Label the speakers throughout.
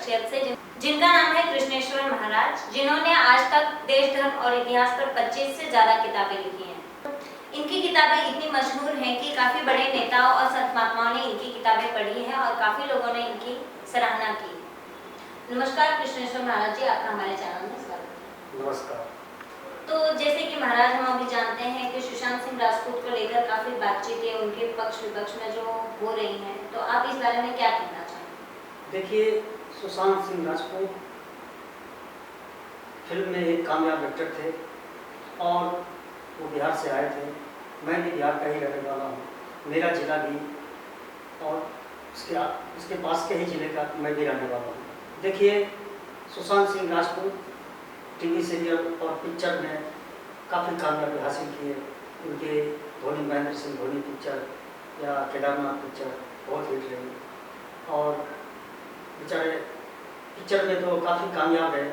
Speaker 1: शख्सियत से जिनका नाम है कृष्णेश्वर महाराज, जिन्होंने आज तक देश, धर्म और इतिहास पर 25 से ज्यादा किताबें लिखी हैं। इनकी किताबें इतनी मशहूर हैं कि काफी बड़े नेताओं और संत महात्माओं ने इनकी किताबें पढ़ी हैं और काफी लोगों ने इनकी सराहना की। नमस्कार कृष्णेश्वर महाराज जी, आपका हमारे चैनल में स्वागत है।
Speaker 2: नमस्कार।
Speaker 1: तो जैसे कि महाराज, हम अभी जानते हैं कि सुशांत सिंह राजपूत को लेकर काफी बातचीतें उनके पक्ष विपक्ष में जो हो रही हैं, तो आप इस बारे में क्या कहना चाहेंगे?
Speaker 2: देखिए, सुशांत सिंह राजपूत फिल्म में एक कामयाब एक्टर थे और वो बिहार से आए थे। मैं भी बिहार का ही रहने वाला हूँ, मेरा जिला भी और उसके पास के ही जिले का मैं भी रहने वाला हूँ। देखिए, सुशांत सिंह राजपूत टीवी सीरियल और पिक्चर में काफ़ी कामयाबी हासिल किए। उनके धोनी, महेंद्र सिंह धोनी पिक्चर या केदारनाथ पिक्चर बहुत हिट रही और बेचारे पिक्चर में तो काफ़ी कामयाब है,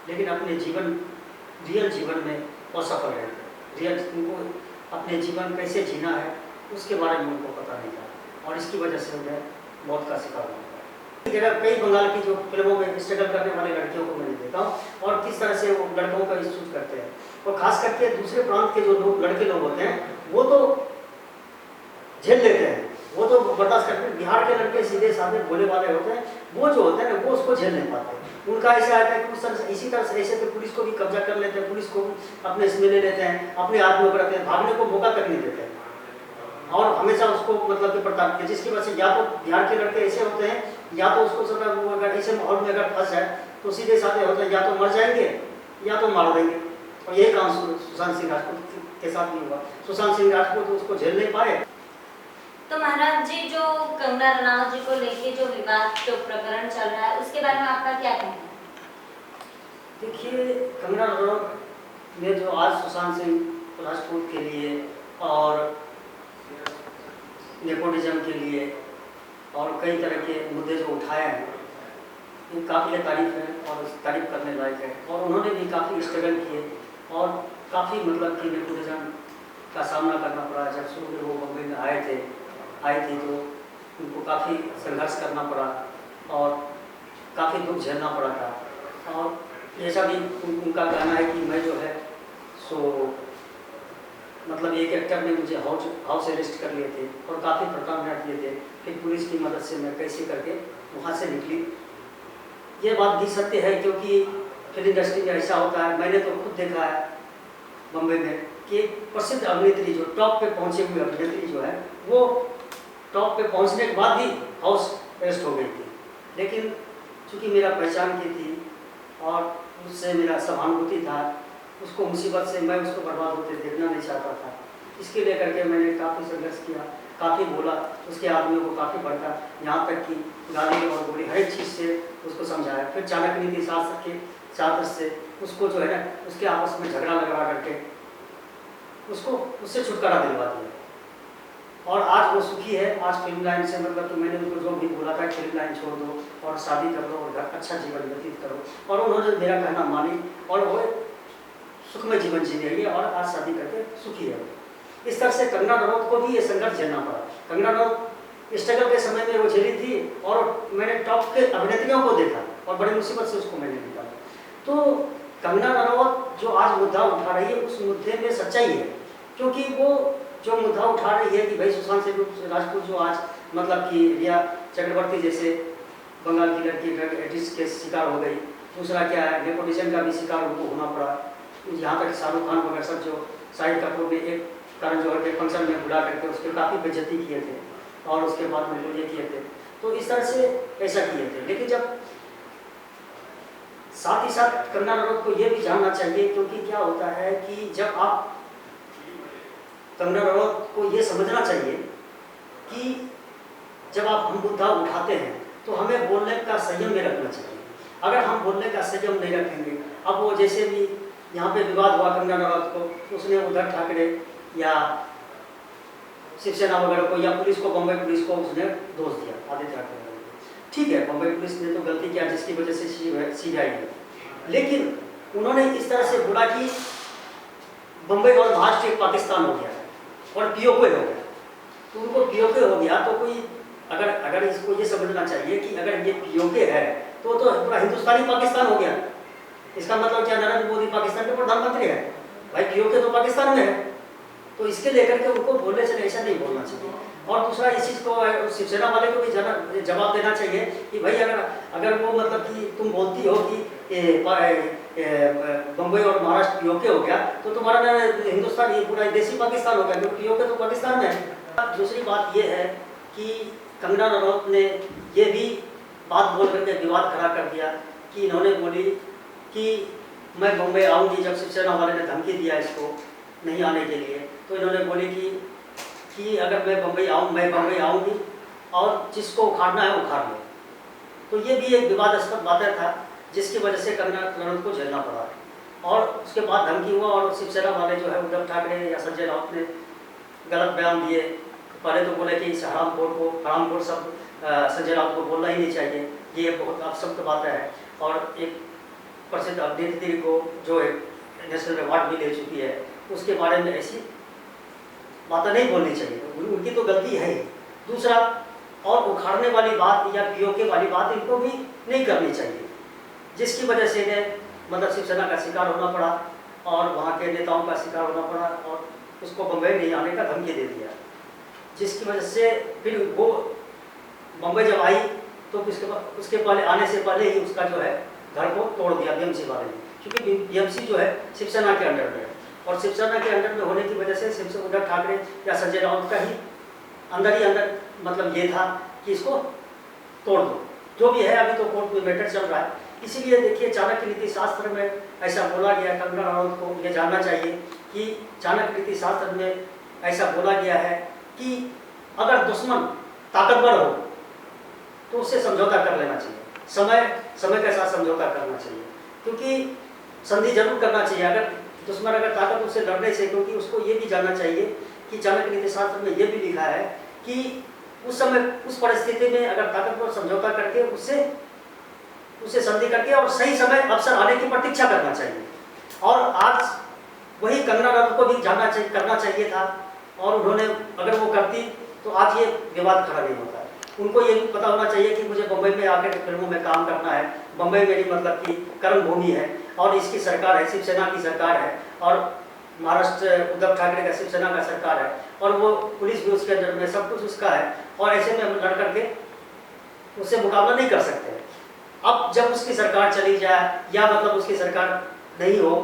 Speaker 2: लेकिन अपने रियल जीवन में असफल रहे थे। उनको अपने जीवन कैसे जीना है उसके बारे में उनको पता नहीं था और इसकी वजह से उन्हें मौत का शिकार होना पड़ा। जगह कई बंगाल की जो फिल्मों में स्ट्रगल करने वाले लड़कियों को मैं देखता हूँ और किस तरह से वो लड़कों का यूज करते हैं, और खास करके दूसरे प्रांत के जो लड़के लोग होते हैं वो तो झेल लेते हैं, वो तो बर्दाश्त करते हैं। बिहार के लड़के सीधे साधे भोले वाले होते हैं, वो जो होते हैं ना वो उसको झेल नहीं पाते। उनका ऐसा आता है कि उस तरह से इसी तरह से ऐसे तो पुलिस को भी कब्जा कर लेते हैं, पुलिस को अपने इसमें ले लेते हैं, अपने हाथ में रखते हैं, भागने को मौका तक नहीं देते हैं और हमेशा उसको मतलब कि प्रताड़ित करते हैं, जिसकी वजह से या तो बिहार के लड़के ऐसे होते हैं या तो उसको सब वो अगर ऐसे माहौल में अगर फंस जाए तो सीधे साधे होते हैं, या तो मर जाएंगे या तो मार देंगे। और यही काम सुशांत सिंह राजपूत के साथ भी हुआ। सुशांत सिंह राजपूत उसको झेल नहीं पाए।
Speaker 1: तो महाराज जी, जो कंगना रनावत जी को लेके जो विवाद, जो प्रकरण चल रहा है, उसके बारे में आपका क्या कहना है?
Speaker 2: देखिए, कंगना रनावत ने जो आज सुशांत सिंह राजपूत के लिए और नेपोटिज्म के लिए और कई तरह के मुद्दे जो उठाए हैं, ये काबिल तारीफ है और तारीफ करने लायक है। और उन्होंने भी काफ़ी स्ट्रगल किए और काफ़ी मतलब कि नेपोटिज्म का सामना करना पड़ा। जब शुरू में वो बम्बई में आए थे तो उनको काफ़ी संघर्ष करना पड़ा और काफ़ी दुख झेलना पड़ा था। और ऐसा भी उनका कहना है कि मैं जो है सो मतलब एक एक्टर ने मुझे हाउस अरेस्ट कर लिए थे और काफ़ी प्रताड़ना किए थे, फिर पुलिस की मदद से मैं कैसे करके वहाँ से निकली। ये बात भी सत्य है, क्योंकि फिल्म इंडस्ट्री में ऐसा होता है। मैंने तो खुद देखा है बम्बई में कि एक प्रसिद्ध अभिनेत्री जो टॉप पे पहुँचे हुए अभिनेत्री जो है वो टॉप पे पहुँचने के बाद ही हाउस अरेस्ट हो गई थी, लेकिन चूँकि मेरा पहचान की थी और उससे मेरा सहानुभूति था, उसको मुसीबत से मैं उसको बर्बाद होते देखना नहीं चाहता था। इसके लिए करके मैंने काफ़ी संघर्ष किया, काफ़ी बोला, उसके आदमियों को काफ़ी भड़का, यहाँ तक कि गाली और गोली हर एक चीज़ से उसको समझाया। फिर चाणक्य नीति शास्त्र के छात्र से उसको जो है ना उसके आपस में झगड़ा लगा करके उसको उससे छुटकारा दिलवा दिया और आज वो सुखी है। आज फिल्म लाइन से मतलब कि मैंने उनको जो भी बोला था फिल्म लाइन छोड़ दो और शादी कर लो और घर अच्छा जीवन व्यतीत करो, और उन्होंने मेरा कहना मानी और वो सुखमय जीवन जी रही है और आज शादी करके सुखी है। इस तरह से कंगना रनावत को भी ये संघर्ष झेलना पड़ा। कंगना रनावत स्ट्रगल के समय में वो झेली थी और मैंने टॉप के अभिनेत्रियों को देखा और बड़ी मुसीबत से उसको मैंने निकाला। तो कंगना रनावत जो आज मुद्दा उठा रही है उस मुद्दे में सच्चाई है, क्योंकि वो जो मुद्दा उठा रही है कि भाई सुशांत सिंह राजपूत जो आज मतलब कि रिया चक्रवर्ती जैसे बंगाल की लड़की ड्रग एडिक्ट के शिकार हो गई, दूसरा क्या है नेपोटिज्म का भी शिकार उनको होना पड़ा। यहाँ तक शाहरुख खान वगैरह सब जो शाहिद कपूर ने एक कारण जो है फंक्शन में बुला करके उसके काफ़ी बेइज्जती किए थे और उसके बाद में ये किए थे, तो इस तरह से ऐसा किए थे। लेकिन जब साथ ही साथ कंगना रनावत को ये भी जानना चाहिए, क्योंकि क्या होता है कि जब आप कंगना रनावत को ये समझना चाहिए कि जब आप हम मुद्दा उठाते हैं तो हमें बोलने का संयम में रखना चाहिए। अगर हम बोलने का संयम नहीं रखेंगे, अब वो जैसे भी यहाँ पे विवाद हुआ कंगना रनावत को, उसने उद्धव ठाकरे या शिवसेना वगैरह को या पुलिस को, बम्बई पुलिस को उसने दोष दिया, आदित्य ठाकरे। ठीक है, बम्बई पुलिस ने तो गलती किया जिसकी वजह से सीबीआई है, लेकिन उन्होंने इस तरह से बोला कि बम्बई और महाराष्ट्र एक पाकिस्तान हो गया और पीओके हो गया। तो उनको पीओके हो गया तो कोई अगर इसको ये समझना चाहिए कि अगर ये पीओके है तो पूरा हिंदुस्तानी पाकिस्तान हो गया। इसका मतलब क्या, नरेंद्र मोदी पाकिस्तान के प्रधानमंत्री है, भाई पीओके तो पाकिस्तान में है। तो इसके लेकर के उनको बोलने से ऐसा नहीं बोलना चाहिए। और दूसरा इस चीज़ को शिवसेना वाले को भी जवाब देना चाहिए कि भाई अगर वो मतलब कि तुम बोलती हो कि बम्बई और महाराष्ट्र पीओके हो गया, तो तुम्हारा हिंदुस्तान ये पूरा देसी पाकिस्तान हो गया, क्योंकि पीओके तो पाकिस्तान में है। दूसरी बात ये है कि कंगना रनौत ने ये भी बात बोल करके विवाद खड़ा कर दिया कि इन्होंने बोली कि मैं बम्बई आऊँगी, जब शिवसेना वाले ने धमकी दिया इसको नहीं आने के लिए, तो इन्होंने बोली कि अगर मैं बम्बई आऊँगी और जिसको उखाड़ना है उखाड़ लो। तो ये भी एक विवादास्पद बातें था, जिसकी वजह से कंगना रनौत को झेलना पड़ा। और उसके बाद धमकी हुआ और शिवसेना वाले जो है उद्धव ठाकरे या संजय राउत ने गलत बयान दिए। पहले तो बोले कि इस हरामखोर सब संजय राउत को बोलना ही नहीं चाहिए, ये बहुत अपशब्द बातें है। और एक प्रसिद्ध अभिनेत्री को जो नेशनल अवार्ड भी ले चुकी है, उसके बारे में ऐसी बातें नहीं बोलनी चाहिए, उनकी तो गलती है ही। दूसरा, और उखाड़ने वाली बात या पीओके वाली बात इनको भी नहीं करनी चाहिए, जिसकी वजह से इन्हें मतलब शिवसेना का शिकार होना पड़ा और वहाँ के नेताओं का शिकार होना पड़ा और उसको बम्बई नहीं आने का धमकी दे दिया, जिसकी वजह से फिर वो बम्बई जब आई तो उसके पहले आने से पहले ही उसका जो है घर को तोड़ दिया बीएमसी वाले ने, क्योंकि बीएमसी जो है शिवसेना के अंडर में है। और शिवसेना के अंडर में होने की वजह से उद्धव ठाकरे या संजय राउत का ही अंदर मतलब ये था कि इसको तोड़ दो। जो भी है, अभी तो कोर्ट में मैटर चल रहा है। इसीलिए देखिए, चाणक्य नीति शास्त्र में ऐसा बोला गया, कंगना रनौत को ये जानना चाहिए कि चाणक्य नीति शास्त्र में ऐसा बोला गया है कि अगर दुश्मन ताकतवर हो तो उससे समझौता कर लेना चाहिए, समय के साथ समझौता करना चाहिए, क्योंकि संधि जरूर करना चाहिए अगर दुश्मन ताकत उससे लड़ने से। क्योंकि उसको ये भी जानना चाहिए कि चाणक्य नीति शास्त्र में ये भी लिखा है कि उस समय उस परिस्थिति में अगर ताकतवर समझौता करके उससे संधि करके और सही समय अवसर आने की प्रतीक्षा करना चाहिए। और आज वही कंगना रनौत को भी करना चाहिए था, और उन्होंने अगर वो करती तो आज ये विवाद खड़ा नहीं होता है। उनको ये भी पता होना चाहिए कि मुझे बम्बई में आकर फिल्मों में काम करना है, बम्बई मेरी मतलब की कर्म भूमि है और इसकी सरकार है, शिवसेना की सरकार है, और महाराष्ट्र उद्धव ठाकरे का शिवसेना का सरकार है, और वो पुलिस भी उसके अंदर में, सब कुछ उसका है। और ऐसे में हम लड़ करके उससे मुकाबला नहीं कर सकते। अब जब उसकी सरकार चली जाए या मतलब उसकी सरकार नहीं हो,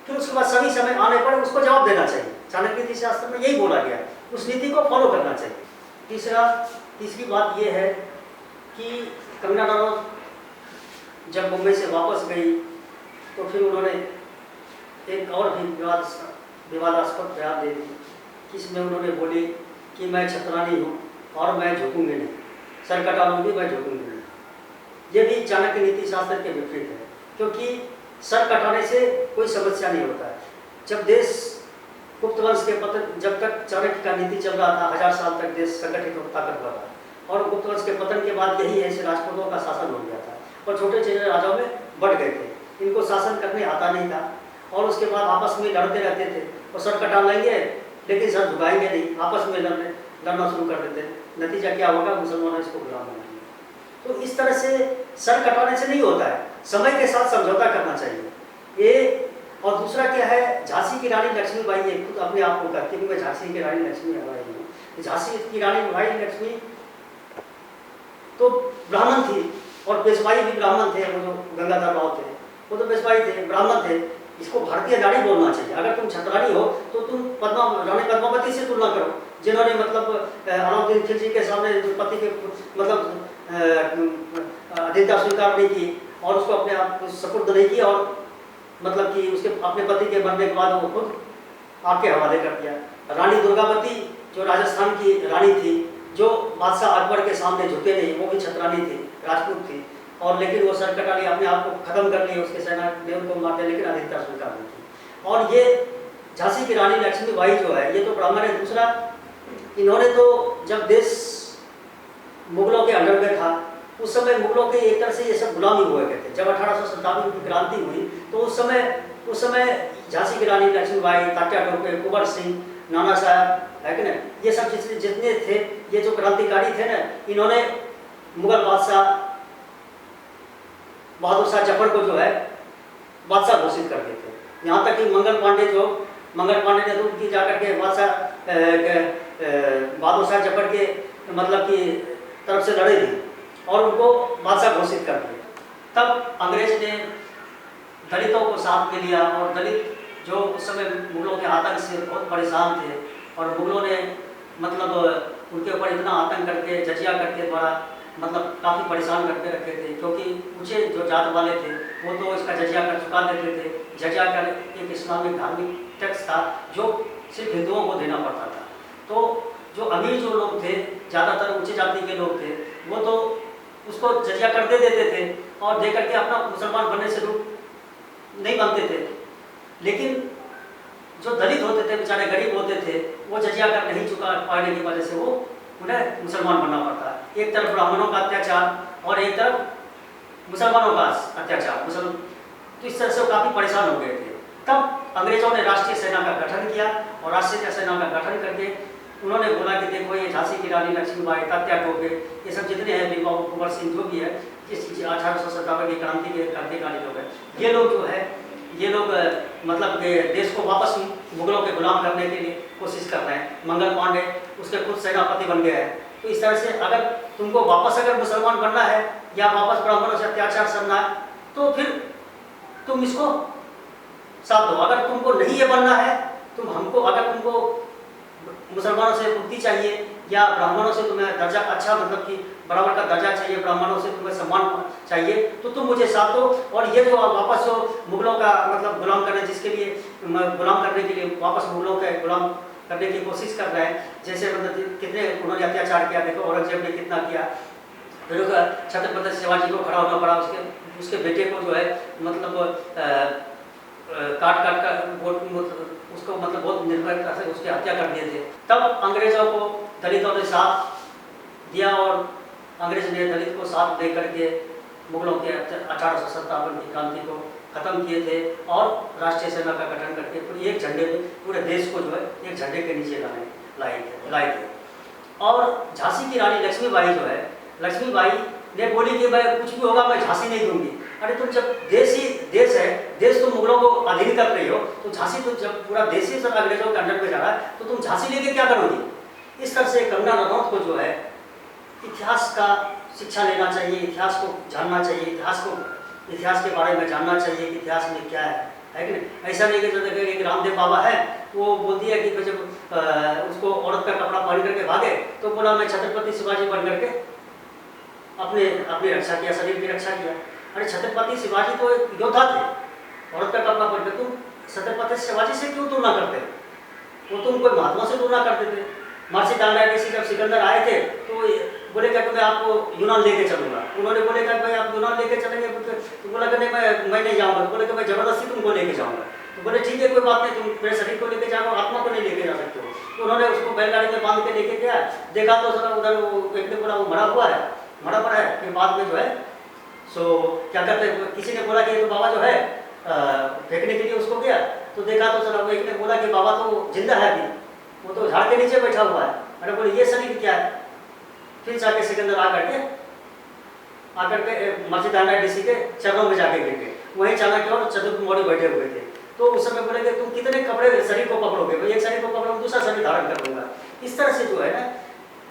Speaker 2: फिर उसके बाद सभी समय आने पर उसको जवाब देना चाहिए। चाणक्य नीति शास्त्र में यही बोला गया, उस नीति को फॉलो करना चाहिए। तीसरी बात यह है कि कंगना रनौत जब मुंबई से वापस गई तो फिर उन्होंने एक और भी विवादास्पद बयान दे दी, जिसमें उन्होंने बोली कि मैं छतरानी हूँ और मैं झुकूंगी नहीं, सर कटा लूँगी, मैं झुकूंगी नहीं। ये भी चाणक्य नीति शास्त्र के विपरीत है, क्योंकि सर कटाने से कोई समस्या नहीं होता है। जब देश गुप्तवंश के पतन, जब तक चाणक्य का नीति चल रहा था, 1000 साल तक देश संगठित और ताकतवर था, और गुप्तवंश के पतन के बाद यही ऐसे राजपूतों का शासन हो गया था और छोटे छोटे राजाओं में बढ़ गए थे। इनको शासन करने आता नहीं था और उसके बाद आपस में लड़ते रहते थे और सर कटा लेंगे लेकिन सर झुकाएंगे नहीं, आपस में लड़ना शुरू कर देते। नतीजा क्या होगा, मुसलमानों इसको गुलाम बनाएंगे। तो इस तरह से सर कटाने से नहीं होता है, समय के साथ समझौता करना चाहिए ये। और दूसरा क्या है, झांसी की रानी लक्ष्मीबाई ये खुद अपने आप को कहती है कि मैं झांसी की रानी लक्ष्मीबाई हूँ। झांसी की रानी भाई लक्ष्मी तो ब्राह्मण थी और पेशवाई भी ब्राह्मण थे, वो जो गंगाधर राव थे वो तो पेशवाई थे, ब्राह्मण थे। इसको भारतीय नारी बोलना चाहिए। अगर तुम छतरानी हो तो तुम रानी पद्मावती से तुलना करो, जिन्होंने मतलब अलाउद्दीन खिलजी के सामने पति के मतलब आधिक्यता स्वीकार नहीं की और उसको अपने आप सपुर्द नहीं की, और मतलब कि उसके अपने पति के मरने के बाद वो खुद आपके हवाले कर दिया। रानी दुर्गावती जो राजस्थान की रानी थी, जो बादशाह अकबर के सामने झुके नहीं, वो भी छतरानी थी, राजपूत थी, और लेकिन वो सर कटा ली, अपने आप को खत्म कर लिया, उसके सेना ने उनको मार दिया, लेकिन अधिकता स्वीकार नहीं की। और ये झांसी की रानी लक्ष्मीबाई जो है ये तो ब्राह्मण है। दूसरा, इन्होंने तो जब देश मुगलों के अंडर में था उस समय मुगलों के एक तरह से ये सब गुलामी हुए करते थे। जब 1857 की क्रांति हुई तो उस समय झांसी की रानी लक्ष्मीबाई, तात्या टोपे, कुंवर सिंह, नाना साहब है कि ना, ये सब जितने थे, ये जो क्रांतिकारी थे ना, इन्होंने मुगल बादशाह बहादुर शाह जफर को जो है बादशाह घोषित कर देते हैं। यहाँ तक कि मंगल पांडे ने तो उनकी जाकर के बहादुर शाह जफर के मतलब की तरफ से लड़े थे और उनको बादशाह घोषित कर दिया। तब अंग्रेज ने दलितों को साथ में लिया और दलित जो उस समय मुगलों के आतंक से बहुत परेशान थे और मुगलों ने मतलब उनके ऊपर इतना आतंक करके जजिया करके द्वारा मतलब काफ़ी परेशान करके रखे थे, क्योंकि ऊंचे जो जात वाले थे वो तो इसका जजिया कर चुका देते थे। जजिया कर एक इस्लामिक धार्मिक टैक्स था जो सिर्फ हिंदुओं को देना पड़ता था। तो जो अमीर जो लोग थे, ज़्यादातर ऊंचे जाति के लोग थे, वो तो उसको जजिया कर दे देते थे और दे करके अपना मुसलमान बनने से लोग नहीं बनते थे। लेकिन जो दलित होते थे, बेचारे गरीब होते थे, वो जजिया कर नहीं चुका पाने की वजह से वो उन्हें मुसलमान बनना पड़ता है। एक तरफ ब्राह्मणों का अत्याचार और एक तरफ मुसलमानों का अत्याचार, तो इस तरह से वो काफ़ी परेशान हो गए थे। तब अंग्रेजों ने राष्ट्रीय सेना का गठन किया और राष्ट्रीय सेना का गठन करके उन्होंने बोला कि देखो ये झांसी की रानी लक्ष्मीबाई, तात्या टोपे, ये सब जितने हैं, बीर बाबू कुंवर सिंह जो भी है, जिस 1857 की क्रांति के क्रांतिकारी लोग हैं, ये लोग जो है ये लोग मतलब के देश को वापस मुगलों के गुलाम करने के लिए कोशिश कर रहे हैं। मंगल पांडे उसके खुद सेनापति बन गए हैं। तो इस तरह से अगर तुमको वापस अगर मुसलमान बनना है या वापस ब्राह्मणों से अत्याचार करना है तो फिर तुम इसको साथ दो। अगर तुमको नहीं ये बनना है, अगर तुमको मुसलमानों से मुक्ति चाहिए या ब्राह्मणों से तुम्हें दर्जा अच्छा मतलब कि बराबर का दर्जा चाहिए, ब्राह्मणों से तुम्हें सम्मान चाहिए, तो तुम मुझे साथ दो। और ये जो वापस जो मुगलों का मतलब गुलाम करने गुलाम करने के लिए वापस मुगलों के गुलाम करने की कोशिश कर रहे हैं, जैसे मतलब कितने उन्होंने अत्याचार किया, देखो औरंगजेब ने कितना किया। फिर छत्रपति शिवाजी को खड़ा होना पड़ा, उसके बेटे को जो है मतलब काट कर उसको मतलब बहुत निर्भरता से उसकी हत्या कर दिए थे। तब अंग्रेजों को दलितों ने साथ दिया और अंग्रेज ने दलित को साथ दे करके मुगलों के 1857 की क्रांति को खत्म किए थे और राष्ट्रीय सेना का गठन करके पूरे एक झंडे में पूरे देश को जो है एक झंडे के नीचे लाए थे। और झांसी की रानी लक्ष्मीबाई जो है, लक्ष्मीबाई ने बोली कि मैं कुछ भी होगा मैं झांसी नहीं दूंगी। अरे तुम जब देश है, देश तुम मुगलों को अधीन कर रही हो, तो झांसी तो जब पूरा देश ही सब अंग्रेजों के अंडर में जा रहा है तो तुम झांसी लेके क्या करोगी। इस तरह से कंगना रनौत को जो है इतिहास का शिक्षा लेना चाहिए, इतिहास को जानना चाहिए, इतिहास के बारे में जानना चाहिए कि इतिहास में क्या है कि नहीं। ऐसा नहीं कि जो एक रामदेव बाबा है वो बोलती है कि जब उसको औरत का कपड़ा पहन करके भागे तो बोला मैं छत्रपति शिवाजी बन करके अपनी रक्षा किया, शरीर की रक्षा किया। अरे छत्रपति शिवाजी तो एक योद्धा थे, औरत का कपड़ा पहन कर तुम छत्रपति शिवाजी से क्यों तुलना करते? वो तुम कोई महात्मा से तुलना करते थे। महर्षि दानवेदी जब सिकंदर आए थे तो बोले क्या मैं आपको यूनान लेके चलूंगा। उन्होंने बोले क्या भाई आप यूनान लेके चलेंगे? तो बोला कि नहीं मैं नहीं जाऊँगा। बोले कि मैं जबरदस्ती तुमको लेके जाऊँगा। तो बोले ठीक है कोई बात नहीं, तुम मेरे शरीर को लेके जाओ, आत्मा को नहीं लेके जा सकते हो। तो उन्होंने उसको बैलगाड़ी में बांध के लेके गया, देखा तो सर उधर एक ने बोला वो मरा हुआ है, मरा पड़ा है। फिर बाद में जो है सो क्या कहते हैं, किसी ने बोला कि तो बाबा जो है फेंकने के लिए उसको गया तो देखा तो सर एक ने बोला कि बाबा तो जिंदा है अभी, वो तो झाड़ के नीचे बैठा हुआ है। अरे बोले ये शरीर क्या है? फिर जाके सिकंदर आकर के महर्षि दानवेदी के चरणों में जाके गिर गए। वहीं चाणक्य और चतुर्थ मौर्य बैठे हुए थे। तो उस समय बोले कि तुम कितने कपड़े शरीर को पकड़ोगे? भाई एक शरीर को पकड़ो दूसरा शरीर धारण कर लूंगा। इस तरह से जो है ना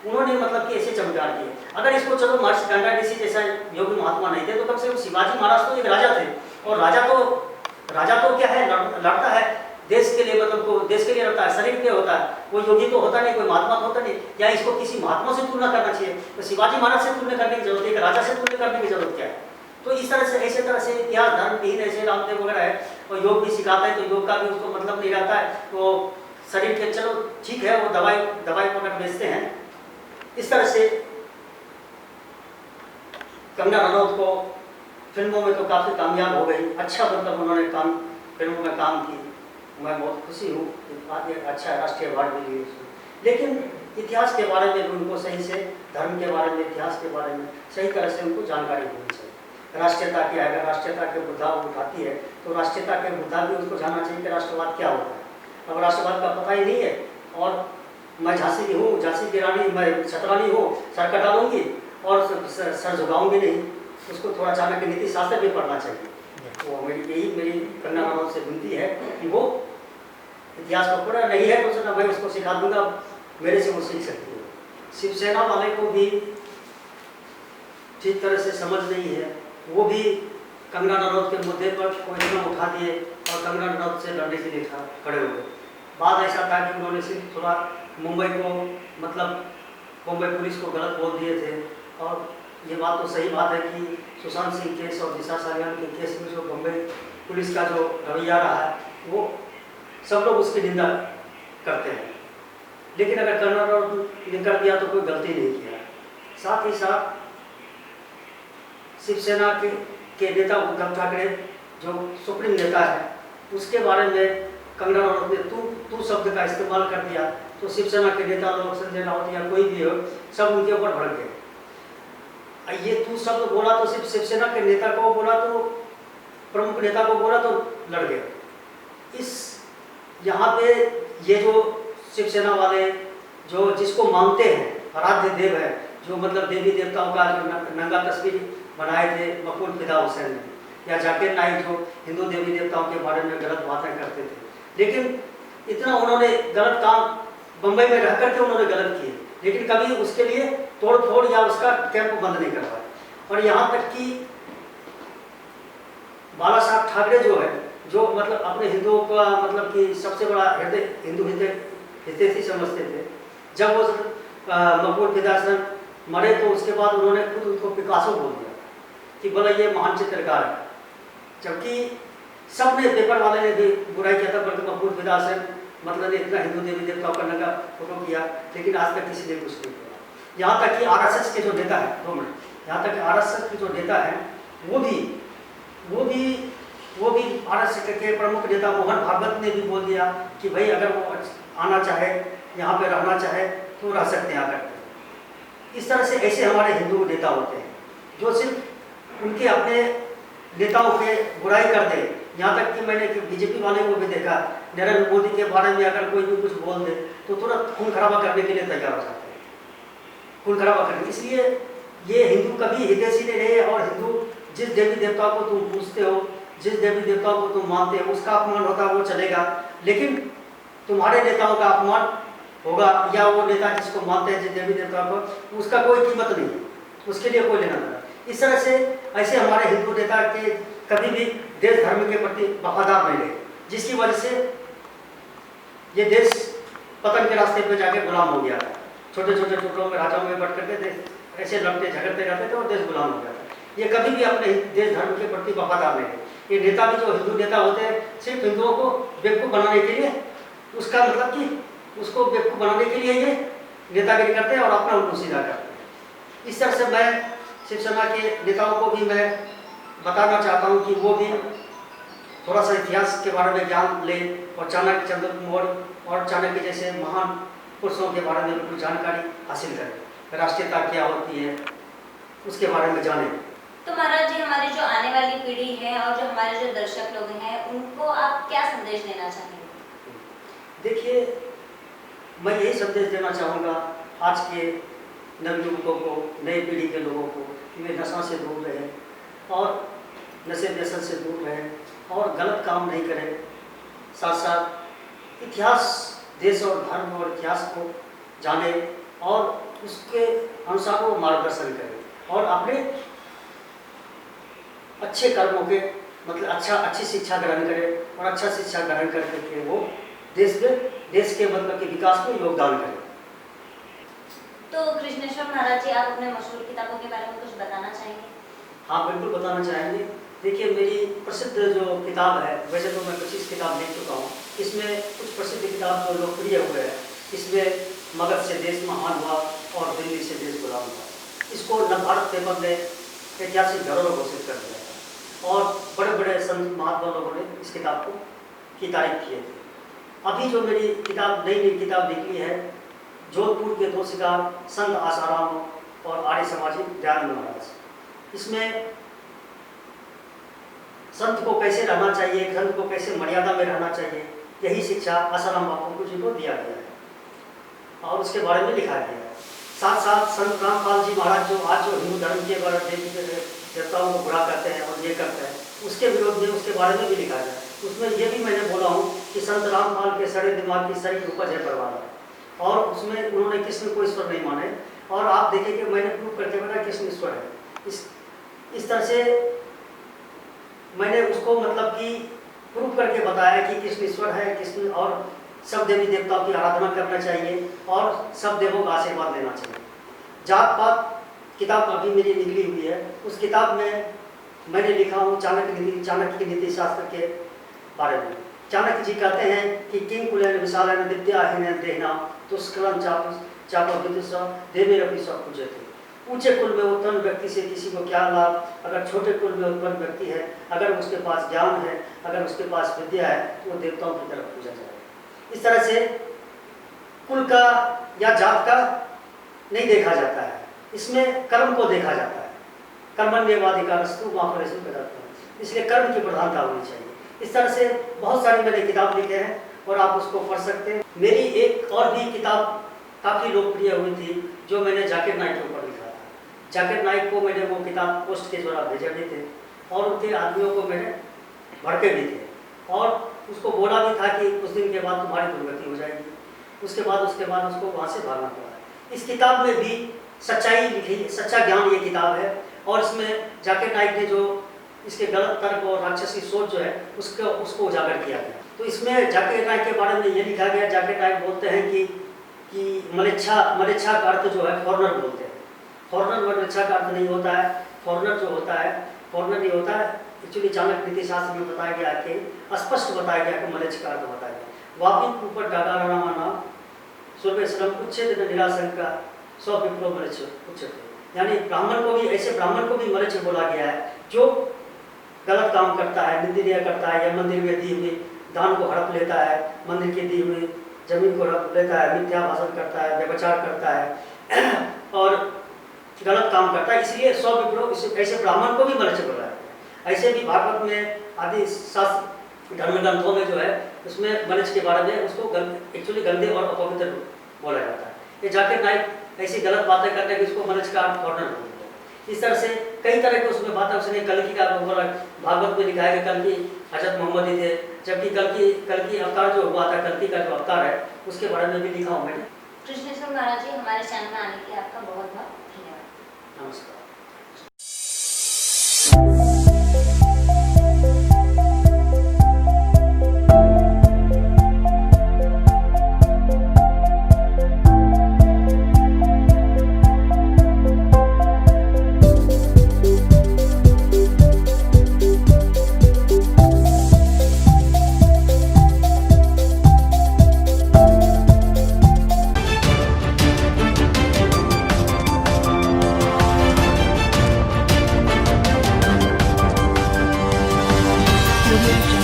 Speaker 2: उन्होंने मतलब कि ऐसे चमत्कार किए। अगर इसको चलो महर्षि दानवेदी जैसा योगी महात्मा नहीं थे तो कम से कम शिवाजी महाराज तो एक राजा थे, और राजा तो क्या है, लड़ता है देश के लिए, मतलब को देश के लिए लड़ता है, शरीर के लिए होता है। वो योगी तो होता नहीं, कोई महात्मा तो होता नहीं। या इसको किसी महात्मा से तुलना करना चाहिए? तो शिवाजी महाराज से तुलना करने की जरूरत है, राजा से तुलना करने की जरूरत क्या है? तो इस तरह से ऐसे तरह से इतिहास धर्म नहीं ऐसे रामदेव वगैरह है और योग भी सिखाता है, तो योग का भी उसको मतलब नहीं रहता है। तो शरीर के चलो ठीक है, वो दवाई वगैरह बेचते हैं। इस तरह से कंगना रनौत को फिल्मों में तो काफ़ी कामयाब हो गई, अच्छा मतलब उन्होंने फिल्मों में काम की। मैं बहुत खुशी हूँ कि आगे अच्छा राष्ट्रीय अवार्ड मिली है उसको। लेकिन इतिहास के बारे में उनको सही से, धर्म के बारे में, इतिहास के बारे में सही तरह से उनको जानकारी होनी चाहिए। राष्ट्रीयता क्या है? अगर राष्ट्रीयता के मुद्दा उठाती है तो राष्ट्रीयता के मुद्दा भी उसको जानना चाहिए कि राष्ट्रवाद क्या होता है। अब राष्ट्रवाद का पता ही नहीं है और मैं झांसी की रानी, मैं छतरानी हूँ, सर कटा लूँगी और सर झुकाऊँगी नहीं, उसको थोड़ा चाणक्य नीति शास्त्र भी पढ़ना चाहिए। वो मेरी कंगना रनौत से विनती है कि वो इतिहास को पढ़ा नहीं है तो सर मैं उसको सिखा दूंगा, मेरे से वो सीख सकती है। शिवसेना वाले को भी ठीक तरह से समझ नहीं है, वो भी कंगना रनौत के मुद्दे पर कोई कदम उठा दिए और कंगना रनौत से लड़ने के लिए खड़े हुए। बात ऐसा था कि उन्होंने सिर्फ थोड़ा मुंबई को मतलब मुंबई पुलिस को गलत बोल दिए थे, और ये बात तो सही बात है कि सुशांत सिंह केस और दिशा सालियान के केस में जो मुंबई पुलिस का जो रवैया रहा है वो सब लोग उसकी निंदा करते हैं, लेकिन अगर कंगना रनौत ने कर दिया तो कोई गलती नहीं किया। साथ ही साथ शिवसेना के नेता उद्धव ठाकरे जो सुप्रीम नेता है उसके बारे में कंगना रनौत ने तू शब्द का इस्तेमाल कर दिया तो शिवसेना के नेता लोग संजय राउत या कोई भी हो सब उनके ऊपर भड़क गए। ये तू शब्द बोला तो सिर्फ शिवसेना के नेता को बोला, तो प्रमुख नेता को बोला तो लड़ गए। इस यहाँ पे ये जो शिवसेना वाले जो जिसको मानते हैं आराध्य देव है, जो मतलब देवी देवताओं का जो नंगा तस्वीर बनाए थे मकबूल फिदा हुसैन ने, या जाकिर नाइक जो हिंदू देवी देवताओं के बारे में गलत बातें करते थे, लेकिन इतना उन्होंने गलत काम बम्बई में रह करके उन्होंने गलत किए, लेकिन कभी उसके लिए तोड़ फोड़ या उसका कैंप बंद नहीं करवाया। और यहाँ तक कि बाला साहब ठाकरे जो है, जो मतलब अपने हिंदुओं का मतलब कि सबसे बड़ा हिंदू हितैषी समझते थे, जब वो मकबूल फिदा हुसैन मरे तो उसके बाद उन्होंने खुद उनको पिकासो बोल दिया कि बोला ये महान चित्रकार है, जबकि सबने पेपर वाले ने भी बुराई किया था, बल्कि मकबूल फिदा हुसैन मतलब ने इतना हिंदू देवी देवताओं का नंगा फोटो किया, लेकिन आज तक किसी ने कुछ नहीं किया। यहाँ तक कि आरएसएस के जो नेता है, 2 मिनट, यहाँ तक कि आरएसएस के जो नेता है वो भी आरएसएस के प्रमुख नेता मोहन भागवत ने भी बोल दिया कि भाई अगर वो आना चाहे यहाँ पे रहना चाहे तो रह सकते हैं आकर। इस तरह से ऐसे हमारे हिंदू नेता होते हैं जो सिर्फ उनके अपने नेताओं के बुराई कर दे। यहाँ तक कि मैंने बीजेपी वाले को भी देखा, नरेंद्र मोदी के बारे में अगर कोई भी कुछ बोल दे तो तुरंत खून खराबा करने के लिए तैयार हो जाते हैं, खून खराबा करने। इसलिए ये हिंदू कभी हितैषी नहीं रहे, और हिंदू जिस देवी देवताओं को तुम पूजते हो, जिस देवी देवताओं को तुम मानते हो, उसका अपमान होता है वो चलेगा, लेकिन तुम्हारे नेताओं का अपमान होगा या वो नेता जिसको मानते हैं जिस देवी देवताओं को, उसका कोई कीमत नहीं है, उसके लिए कोई लेना देना। इस तरह से ऐसे हमारे हिंदू नेता के कभी भी देश धर्म के प्रति वफादार नहीं रहे, जिसकी वजह से ये देश पतन के रास्ते पे जाके गुलाम हो गया था। छोटे छोटे टुकड़ों में राजाओं में बट करके देश ऐसे लड़ते झगड़ते रहते थे और देश गुलाम हो गया था। ये कभी भी अपने देश धर्म के प्रति वफादार नहीं रहे। ये नेता भी जो हिंदू नेता होते हैं सिर्फ हिंदुओं को बेवकूफ़ बनाने के लिए, उसका मतलब कि उसको बेवकूफ़ बनाने के लिए ये नेतागिरी करते हैं और अपना उनको सीधा करते हैं। इस तरह से मैं शिवसेना के नेताओं को भी मैं बताना चाहता हूँ कि वो भी थोड़ा सा इतिहास के बारे में ज्ञान ले और चाणक्य, चंद्रगुप्त मौर्य और चाणक्य जैसे महान पुरुषों के बारे में कुछ जानकारी हासिल करें, राष्ट्रीयता क्या होती है उसके बारे में जानें।
Speaker 1: तो महाराज जी, हमारी जो आने वाली पीढ़ी है और जो हमारे जो दर्शक लोग हैं उनको आप क्या संदेश देना चाहेंगे?
Speaker 2: देखिए, मैं यही संदेश देना चाहूँगा आज के नवयुवकों को, नई पीढ़ी के लोगों को, कि वे नशा से दूर रहें और नशे व्यसन से दूर रहें और गलत काम नहीं करें। साथ साथ इतिहास, देश और धर्म और इतिहास को जाने और उसके अनुसार वो मार्गदर्शन करें और अपने अच्छे कर्मों के मतलब अच्छी शिक्षा ग्रहण करें और अच्छा शिक्षा ग्रहण करके वो देश के मतलब के विकास में योगदान करें।
Speaker 1: तो कृष्णेश्वर महाराज जी, आप अपने मशहूर किताबों के बारे में कुछ बताना चाहेंगे?
Speaker 2: हाँ, बिल्कुल बताना चाहेंगे। देखिए, मेरी प्रसिद्ध जो किताब है, वैसे तो मैं 25 किताब लिख चुका हूँ, इसमें कुछ प्रसिद्ध किताब जो लोकप्रिय हुए हैं, इसमें मगध से देश महान हुआ और दिल्ली से देश गुलाम हुआ। इसको नवभारत पेपर ने ऐतिहासिक धरोहर घोषित कर दिया था और बड़े बड़े संत महात्मा लोगों ने इस किताब की तारीफ किए थे। अभी जो मेरी किताब नई किताब निकली है, जोधपुर के 2 शिकार संत आसाराम और आर्य समाजी दयानंद महाराज, इसमें संत को कैसे रहना चाहिए, संत को कैसे मर्यादा में रहना चाहिए, यही शिक्षा आसाराम बापू को जी को दिया गया है और उसके बारे में लिखा गया है। साथ साथ संत रामपाल जी महाराज जो आज जो हिंदू धर्म के बारे देवी देवताओं को बुरा करते हैं और ये करते हैं, उसके विरोध में उसके बारे में भी लिखा है। उसमें ये भी मैंने बोला हूँ कि संत रामपाल के सड़े दिमाग की सड़ी उपज है बर्बाद, और उसमें उन्होंने कृष्ण को ईश्वर नहीं माने, और आप देखें कि मैंने प्रूव करके बताया कृष्ण ईश्वर है। इस तरह से मैंने उसको मतलब कि प्रूव करके बताया कि कृष्ण ईश्वर है, कृष्ण और सब देवी देवताओं की आराधना करना चाहिए और सब देवों का आशीर्वाद लेना चाहिए। जात पात किताब अभी मेरी निकली हुई है, उस किताब में मैंने लिखा हूँ चाणक्य की नीति शास्त्र के बारे में। चाणक्य जी कहते हैं कि किंग कुलेन विशालन विद्याहीन देहना दुष्कर्म चाप विदुष देवेरपि सब पूजे थे। ऊंचे कुल में उत्पन्न व्यक्ति से किसी को क्या लाभ, अगर छोटे कुल में उत्पन्न व्यक्ति है, अगर उसके पास ज्ञान है, अगर उसके पास विद्या है, तो वो देवताओं की तरफ पूजा जाए। इस तरह से कुल का या जात का नहीं देखा जाता है, इसमें कर्म को देखा जाता है। कर्मण्येवाधिकारस्तु मा फलेषु कदाचन, इसलिए कर्म की प्रधानता होनी चाहिए। इस तरह से बहुत सारी मैंने किताब लिखे हैं और आप उसको पढ़ सकते हैं। मेरी एक और भी किताब काफ़ी लोकप्रिय हुई थी जो मैंने जाकिर नाइक के ऊपर लिखा था। जाकिर नाइक को मैंने वो किताब पोस्ट के द्वारा भेजे भी थे और उनके आदमियों को मैंने भड़के भी थे और उसको बोला भी था कि कुछ दिन के बाद तुम्हारी दुर्गति हो जाएगी। उसके बाद उसको वहाँ से भागना पड़ा। इस किताब में भी सच्चाई लिखी, सच्चा ज्ञान ये किताब है, और इसमें जाकिर नाइक ने जो इसके गलत तर्क और राक्षसी सोच जो है उसको उजागर किया गया। तो इसमें जाकिर नाइक के बारे में ये लिखा गया, जाकिर नाइक बोलते हैं कि मलेच्छा का अर्थ जो है फॉरनर बोलते हैं। फॉरनर मलेच्छा का अर्थ नहीं होता है, फॉरनर जो होता है फॉरनर नहीं होता है। एक्चुअली चाणक्य नीति शास्त्र में बताया गया कि स्पष्ट बताया गया कि मलेच्छ का अर्थ बताया गया। वापिक ऊपर डागारामाना सर्वेश्वरम उच्छेद निराशंका स्व विप्रो मलेच्छ उच्चते, यानी ब्राह्मण को भी मलेच्छ बोला गया है जो गलत काम करता है, निंदनीय करता है, या मंदिर में दी हुई दान को हड़प लेता है, मंदिर की दी हुई जमीन को हड़प लेता है, मिथ्या भाषण करता है, व्यभिचार करता है और गलत काम करता है, इसलिए स्व विप्रो, ऐसे ब्राह्मण को भी मलेच्छ बोला है। ऐसे भी भागवत में आदि शास्त्र धर्म ग्रंथों में जो है उसमें मलेच्छ के बारे में उसको एक्चुअली गंदे और अपवित्र बोला जाता है। ये जाकिर नाइक ऐसी गलत बातें करते हैं कि इसको मलेच्छ का फॉरनर बोलते हैं। इस तरह से कई तरह के उसमें बातें उसने कल्कि का बोला, भागवत में लिखा है कि कल्कि हजरत मोहम्मद ही थे, जबकि कल्कि अवतार जो हुआ था, कल्कि का जो अवतार है उसके बारे में भी लिखा हूँ मैंने।
Speaker 1: कृष्णेश्वर महाराज जी, हमारे चैनल में आने के लिए आपका बहुत बहुत धन्यवाद।
Speaker 2: नमस्कार।
Speaker 3: Audio Jungle.